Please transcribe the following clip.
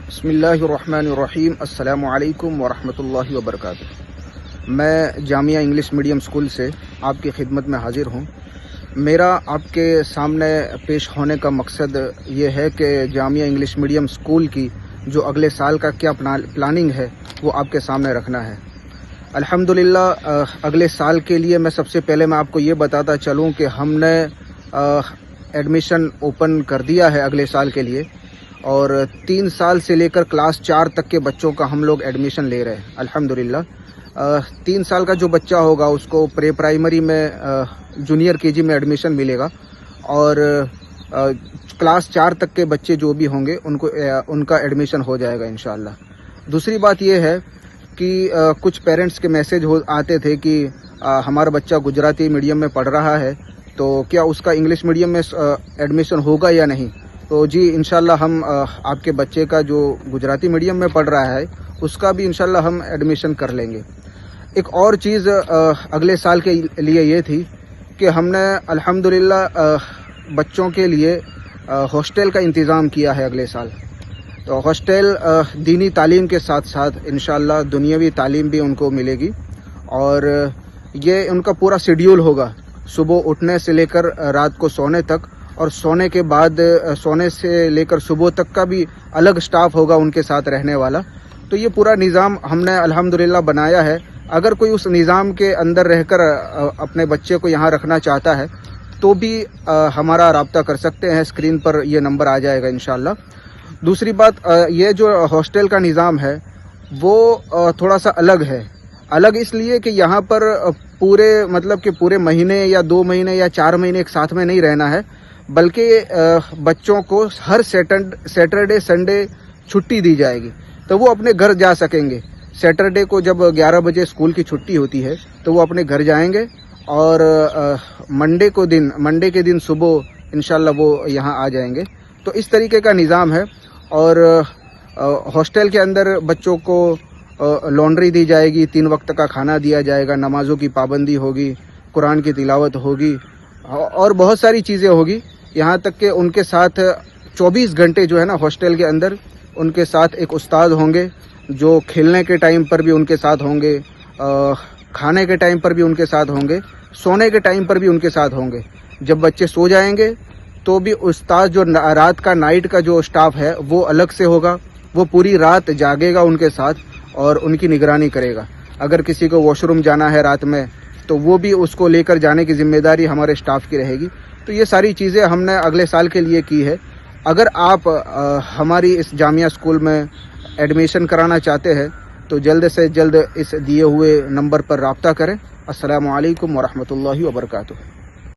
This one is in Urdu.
بسم اللہ الرحمن الرحیم۔ السلام علیکم ورحمۃ اللہ وبرکاتہ۔ میں جامعہ انگلش میڈیم اسکول سے آپ کی خدمت میں حاضر ہوں۔ میرا آپ کے سامنے پیش ہونے کا مقصد یہ ہے کہ جامعہ انگلش میڈیم اسکول کی جو اگلے سال کا کیا پلاننگ ہے وہ آپ کے سامنے رکھنا ہے۔ الحمدللہ اگلے سال کے لیے میں سب سے پہلے میں آپ کو یہ بتاتا چلوں کہ ہم نے ایڈمیشن اوپن کر دیا ہے اگلے سال کے لیے، اور 3 سال سے لے کر کلاس 4 تک کے بچوں کا ہم لوگ ایڈمیشن لے رہے ہیں الحمدللہ۔ 3 سال کا جو بچہ ہوگا اس کو پری پرائمری میں جونیئر کے جی میں ایڈمیشن ملے گا، اور کلاس 4 تک کے بچے جو بھی ہوں گے ان کا ایڈمیشن ہو جائے گا انشاءاللہ۔ دوسری بات یہ ہے کہ کچھ پیرنٹس کے میسیج آتے تھے کہ ہمارا بچہ گجراتی میڈیم میں پڑھ رہا ہے تو کیا اس کا انگلش میڈیم میں ایڈمیشن ہوگا یا نہیں۔ تو جی انشاءاللہ ہم آپ کے بچے کا جو گجراتی میڈیم میں پڑھ رہا ہے اس کا بھی انشاءاللہ ہم ایڈمیشن کر لیں گے۔ ایک اور چیز اگلے سال کے لیے یہ تھی کہ ہم نے الحمدللہ بچوں کے لیے ہاسٹل کا انتظام کیا ہے اگلے سال۔ تو ہاسٹل دینی تعلیم کے ساتھ ساتھ انشاءاللہ دنیاوی تعلیم بھی ان کو ملے گی، اور یہ ان کا پورا شیڈیول ہوگا، صبح اٹھنے سے لے کر رات کو سونے تک، اور سونے کے بعد سونے سے لے کر صبح تک کا بھی الگ سٹاف ہوگا ان کے ساتھ رہنے والا۔ تو یہ پورا نظام ہم نے الحمدللہ بنایا ہے۔ اگر کوئی اس نظام کے اندر رہ کر اپنے بچے کو یہاں رکھنا چاہتا ہے تو بھی ہمارا رابطہ کر سکتے ہیں، اسکرین پر یہ نمبر آ جائے گا انشاءاللہ۔ دوسری بات، یہ جو ہاسٹل کا نظام ہے وہ تھوڑا سا الگ اس لیے کہ یہاں پر پورے مہینے یا 2 مہینے یا 4 مہینے ایک ساتھ میں نہیں رہنا ہے، بلکہ بچوں کو ہر سیٹرڈے سنڈے چھٹی دی جائے گی تو وہ اپنے گھر جا سکیں گے۔ سیٹرڈے کو جب 11 بجے اسکول کی چھٹی ہوتی ہے تو وہ اپنے گھر جائیں گے، اور منڈے کے دن صبح انشاءاللہ وہ یہاں آ جائیں گے۔ تو اس طریقے کا نظام ہے، اور ہاسٹل کے اندر بچوں کو لانڈری دی جائے گی، 3 وقت کا کھانا دیا جائے گا، نمازوں کی پابندی ہوگی، قرآن کی تلاوت ہوگی، اور بہت ساری چیزیں ہوگی، یہاں تک کہ ان کے ساتھ 24 گھنٹے جو ہے نا ہاسٹل کے اندر ان کے ساتھ ایک استاد ہوں گے جو کھیلنے کے ٹائم پر بھی ان کے ساتھ ہوں گے، کھانے کے ٹائم پر بھی ان کے ساتھ ہوں گے، سونے کے ٹائم پر بھی ان کے ساتھ ہوں گے۔ جب بچے سو جائیں گے تو بھی استاد جو رات کا نائٹ کا جو سٹاف ہے وہ الگ سے ہوگا، وہ پوری رات جاگے گا ان کے ساتھ اور ان کی نگرانی کرے گا۔ اگر کسی کو واش روم جانا ہے رات میں تو وہ بھی اس کو لے کر جانے کی ذمہ داری ہمارے سٹاف کی رہے گی۔ تو یہ ساری چیزیں ہم نے اگلے سال کے لیے کی ہے۔ اگر آپ ہماری اس جامعہ اسکول میں ایڈمیشن کرانا چاہتے ہیں تو جلد سے جلد اس دیے ہوئے نمبر پر رابطہ کریں۔ السلام علیکم ورحمۃ اللہ وبرکاتہ۔